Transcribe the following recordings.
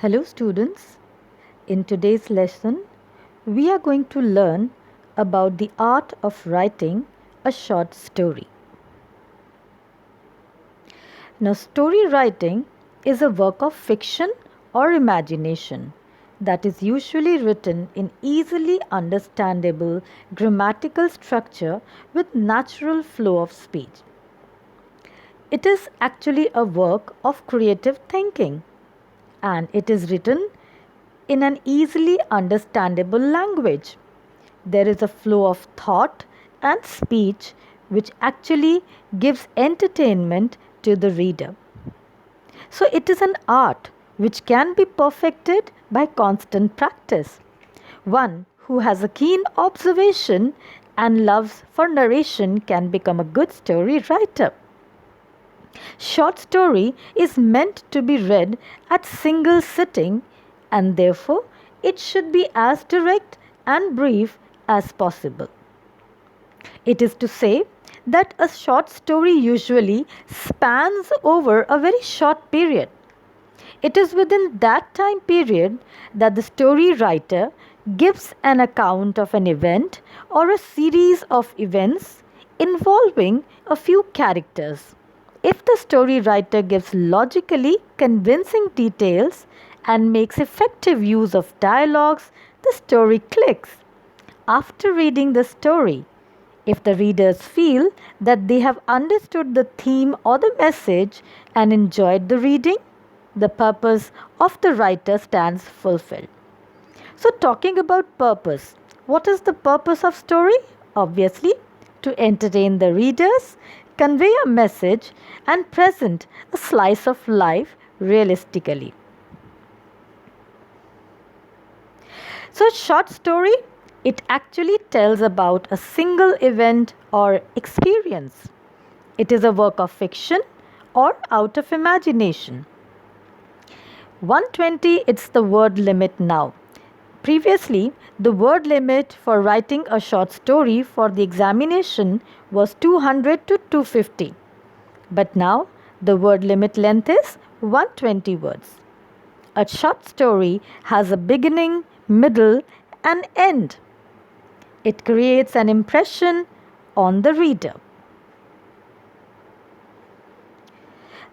Hello students, in today's lesson we are going to learn about the art of writing a short story. Now story writing is a work of fiction or imagination that is usually written in easily understandable grammatical structure with natural flow of speech. It is actually a work of creative thinking and it is written in an easily understandable language. There is a flow of thought and speech which actually gives entertainment to the reader. So it is an art which can be perfected by constant practice. One who has a keen observation and loves for narration can become a good story writer. Short story is meant to be read at single sitting and therefore it should be as direct and brief as possible. It is to say that a short story usually spans over a very short period. It is within that time period that the story writer gives an account of an event or a series of events involving a few characters. If the story writer gives logically convincing details and makes effective use of dialogues, the story clicks. After reading the story, if the readers feel that they have understood the theme or the message and enjoyed the reading, the purpose of the writer stands fulfilled. So, talking about purpose, what is the purpose of story? Obviously, to entertain the readers, convey a message, and present a slice of life realistically. So, a short story, it actually tells about a single event or experience. It is a work of fiction or out of imagination. 120, it's the word limit now. Previously, the word limit for writing a short story for the examination was 200 to 250. But now, the word limit length is 120 words. A short story has a beginning, middle, and end. It creates an impression on the reader.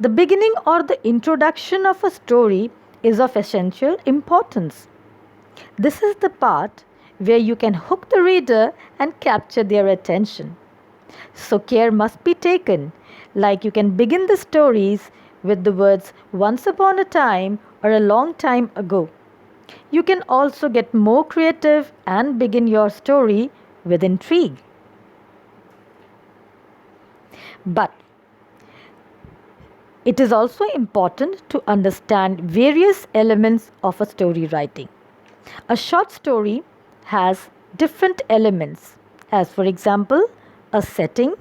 The beginning or the introduction of a story is of essential importance. This is the part where you can hook the reader and capture their attention. So care must be taken, like you can begin the stories with the words once upon a time or a long time ago. You can also get more creative and begin your story with intrigue. But it is also important to understand various elements of a story writing. A short story has different elements, as for example, a setting,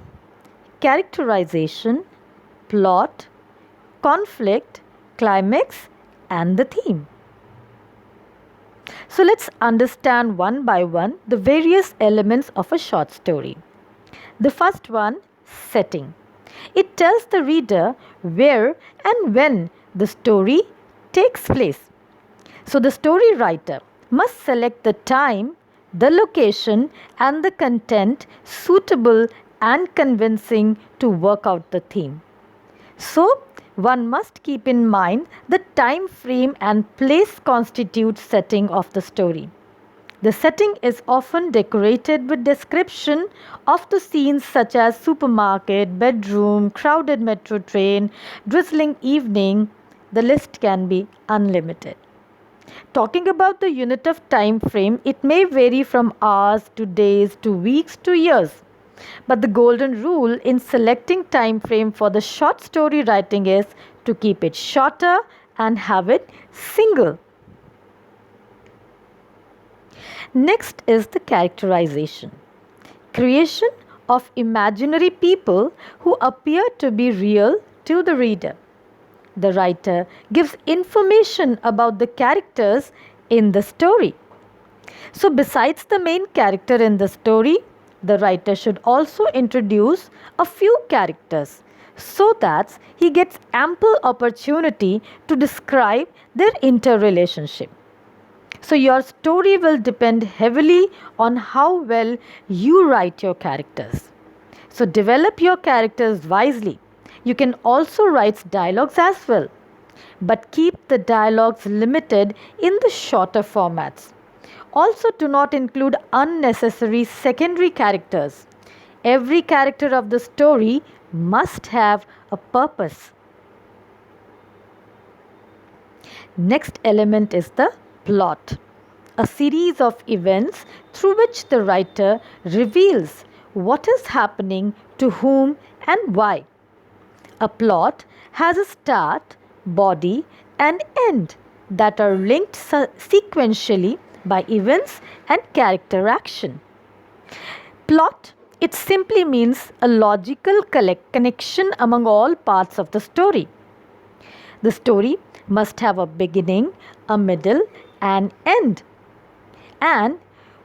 characterization, plot, conflict, climax, and the theme. So let's understand one by one the various elements of a short story. The first one, setting. It tells the reader where and when the story takes place. So the story writer must select the time, the location, and the content suitable and convincing to work out the theme. So, one must keep in mind the time frame and place constitute setting of the story. The setting is often decorated with description of the scenes such as supermarket, bedroom, crowded metro train, drizzling evening. The list can be unlimited. Talking about the unit of time frame, it may vary from hours to days to weeks to years. But the golden rule in selecting time frame for the short story writing is to keep it shorter and have it single. Next is the characterization. Creation of imaginary people who appear to be real to the reader. The writer gives information about the characters in the story. So, besides the main character in the story, the writer should also introduce a few characters so that he gets ample opportunity to describe their interrelationship. So, your story will depend heavily on how well you write your characters. So, develop your characters wisely. You can also write dialogues as well, but keep the dialogues limited in the shorter formats. Also, do not include unnecessary secondary characters. Every character of the story must have a purpose. Next element is the plot, a series of events through which the writer reveals what is happening to whom and why. A plot has a start, body, and end that are linked sequentially by events and character action. Plot, it simply means a logical connection among all parts of the story. The story must have a beginning, a middle, and end. And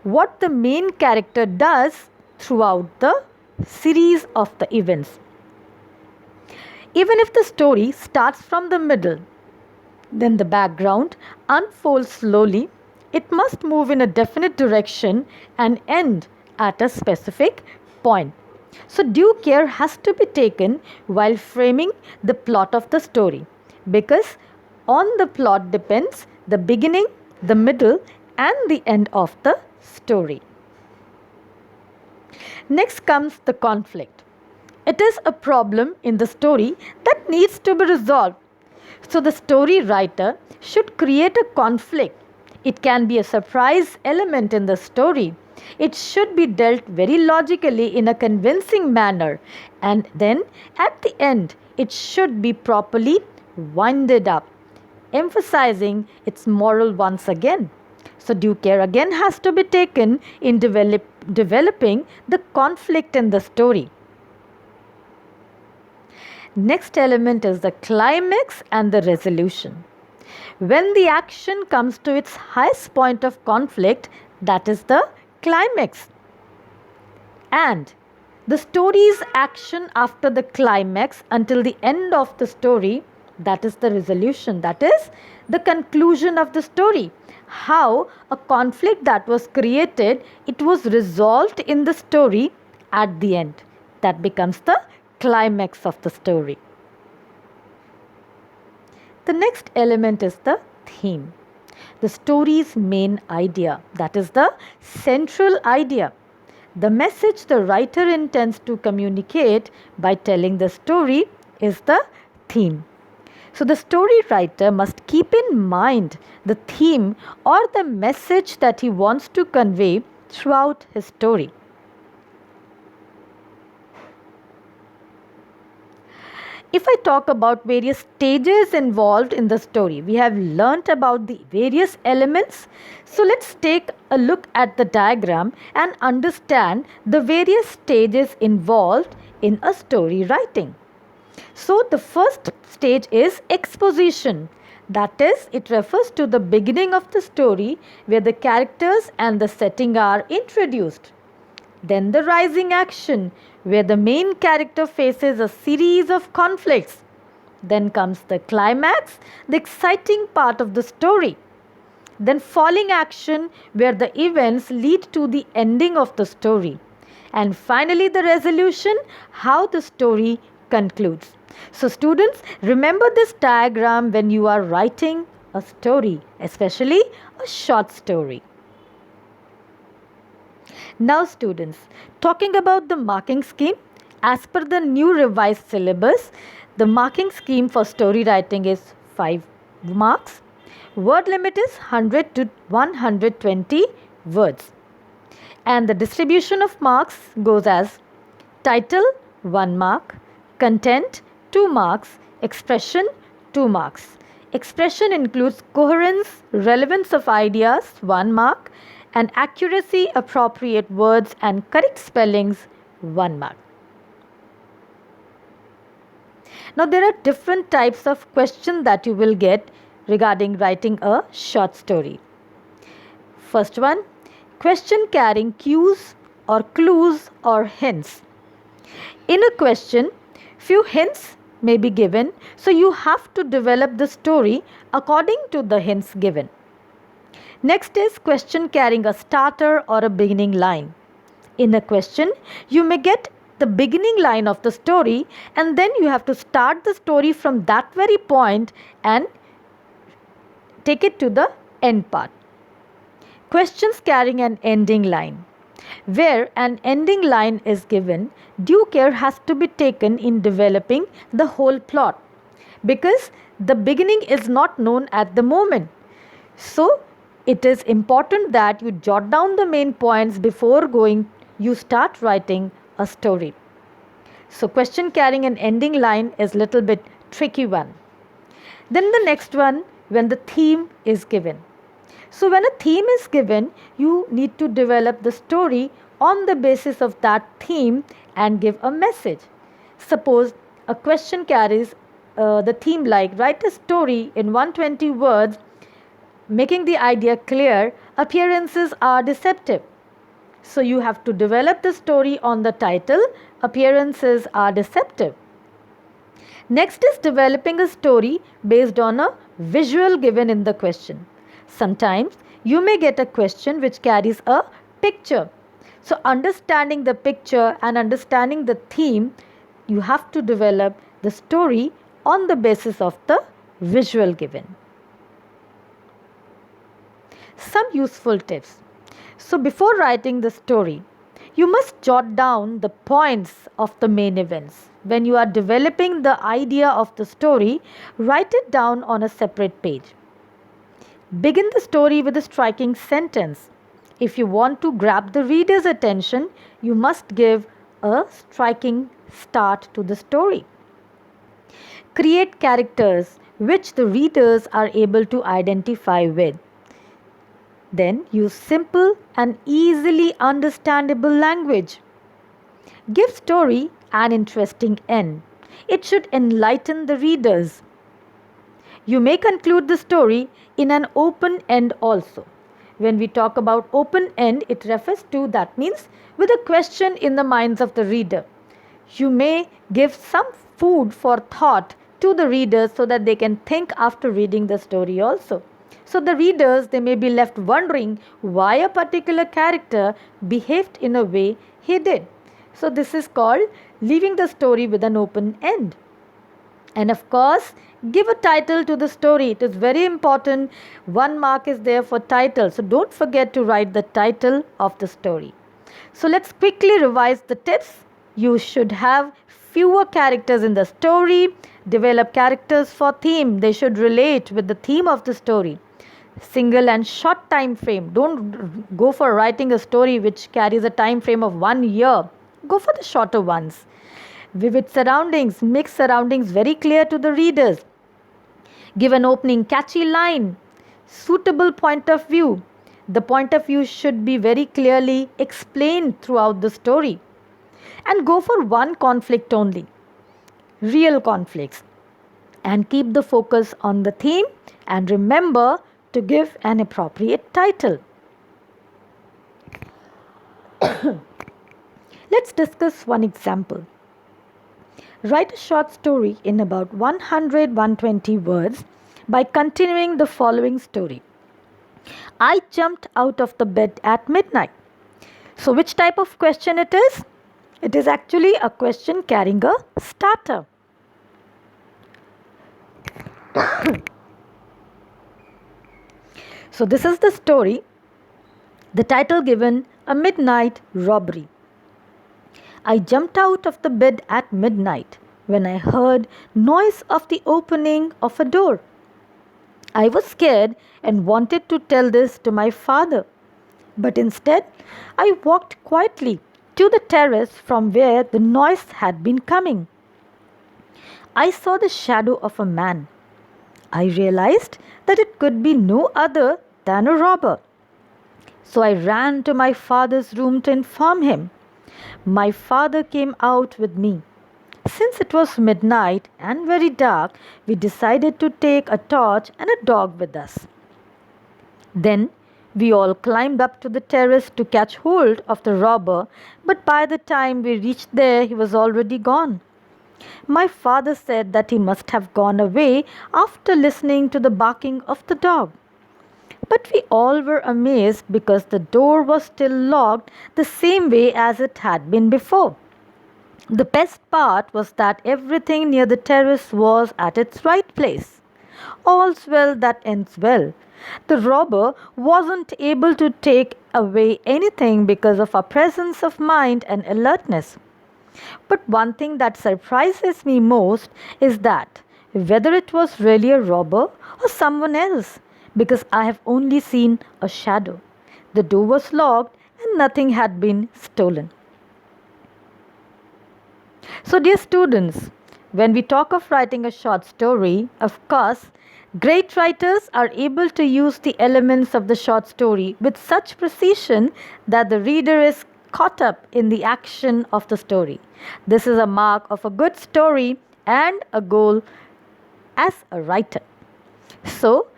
what the main character does throughout the series of the events. Even if the story starts from the middle, then the background unfolds slowly, it must move in a definite direction and end at a specific point. So, due care has to be taken while framing the plot of the story, because on the plot depends the beginning, the middle, and the end of the story. Next comes the conflict. It is a problem in the story that needs to be resolved. So, the story writer should create a conflict. It can be a surprise element in the story. It should be dealt very logically in a convincing manner, and then at the end, it should be properly winded up, emphasizing its moral once again. So, due care again has to be taken in developing the conflict in the story. Next element is the climax and the resolution. When the action comes to its highest point of conflict, that is the climax. And the story's action after the climax until the end of the story, that is the resolution, that is the conclusion of the story. How a conflict that was created, it was resolved in the story at the end. That becomes the climax of the story. The next element is the theme, the story's main idea, that is the central idea, the message the writer intends to communicate by telling the story is the theme. So, the story writer must keep in mind the theme or the message that he wants to convey throughout his story. If I talk about various stages involved in the story, we have learnt about the various elements. So let's take a look at the diagram and understand the various stages involved in a story writing. So the first stage is exposition. That is, it refers to the beginning of the story where the characters and the setting are introduced. Then the rising action, where the main character faces a series of conflicts. Then comes the climax, the exciting part of the story. Then falling action, where the events lead to the ending of the story. And finally the resolution, how the story concludes. So students, remember this diagram when you are writing a story, especially a short story. Now students, talking about the marking scheme, as per the new revised syllabus, the marking scheme for story writing is 5 marks. Word limit is 100 to 120 words. And the distribution of marks goes as title 1 mark, content 2 marks, expression 2 marks. Expression includes coherence, relevance of ideas 1 mark, and accuracy, appropriate words and correct spellings 1 mark. Now there are different types of questions that you will get regarding writing a short story. First one, question carrying cues or clues or hints. In a question, Few hints may be given, so you have to develop the story according to the hints given. Next is question carrying a starter or a beginning line. In a question, you may get the beginning line of the story, and then you have to start the story from that very point and take it to the end part. Questions carrying an ending line. Where an ending line is given, due care has to be taken in developing the whole plot, because the beginning is not known at the moment. So, it is important that you jot down the main points before you start writing a story. So, question carrying an ending line is little bit tricky one. Then the next one, when the theme is given. So, when a theme is given, you need to develop the story on the basis of that theme and give a message. Suppose a question carries the theme like write a story in 120 words, making the idea clear, appearances are deceptive. So, you have to develop the story on the title, appearances are deceptive. Next is developing a story based on a visual given in the question. Sometimes you may get a question which carries a picture. So, understanding the picture and understanding the theme, you have to develop the story on the basis of the visual given. Some useful tips. So, before writing the story, you must jot down the points of the main events. When you are developing the idea of the story, write it down on a separate page. Begin the story with a striking sentence. If you want to grab the reader's attention, you must give a striking start to the story. Create characters which the readers are able to identify with. Then use simple and easily understandable language. Give story an interesting end. It should enlighten the readers. You may conclude the story in an open end also. When we talk about open end, it refers to, that means with a question in the minds of the reader. You may give some food for thought to the readers so that they can think after reading the story also. So the readers, they may be left wondering why a particular character behaved in a way he did. So this is called leaving the story with an open end. And of course, give a title to the story. It is very important. 1 mark is there for title. So don't forget to write the title of the story. So let's quickly revise the tips. You should have fewer characters in the story. Develop characters for theme. They should relate with the theme of the story. Single and short time frame. Don't go for writing a story which carries a time frame of 1 year. Go for the shorter ones. Vivid surroundings. Make surroundings very clear to the readers. Give an opening catchy line. Suitable point of view. The point of view should be very clearly explained throughout the story. And go for one conflict only. Real conflicts. And keep the focus on the theme, and remember to give an appropriate title. Let's discuss one example. Write a short story in about 100-120 words by continuing the following story. I jumped out of the bed at midnight. So which type of question it is? It is actually a question carrying a starter. So this is the story. The title given, A Midnight Robbery. I jumped out of the bed at midnight when I heard noise of the opening of a door. I was scared and wanted to tell this to my father, but instead I walked quietly to the terrace from where the noise had been coming. I saw the shadow of a man. I realized that it could be no other than a robber. So I ran to my father's room to inform him. My father came out with me. Since it was midnight and very dark, we decided to take a torch and a dog with us. Then we all climbed up to the terrace to catch hold of the robber, but by the time we reached there, he was already gone. My father said that he must have gone away after listening to the barking of the dog. But we all were amazed because the door was still locked the same way as it had been before. The best part was that everything near the terrace was at its right place. All's well that ends well. The robber wasn't able to take away anything because of our presence of mind and alertness. But one thing that surprises me most is that whether it was really a robber or someone else, because I have only seen a shadow. The door was locked and nothing had been stolen. So, dear students, when we talk of writing a short story, of course, great writers are able to use the elements of the short story with such precision that the reader is caught up in the action of the story. This is a mark of a good story and a goal as a writer. So,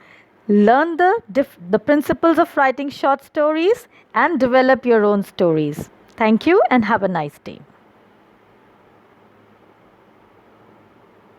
learn the principles of writing short stories and develop your own stories. Thank you and have a nice day.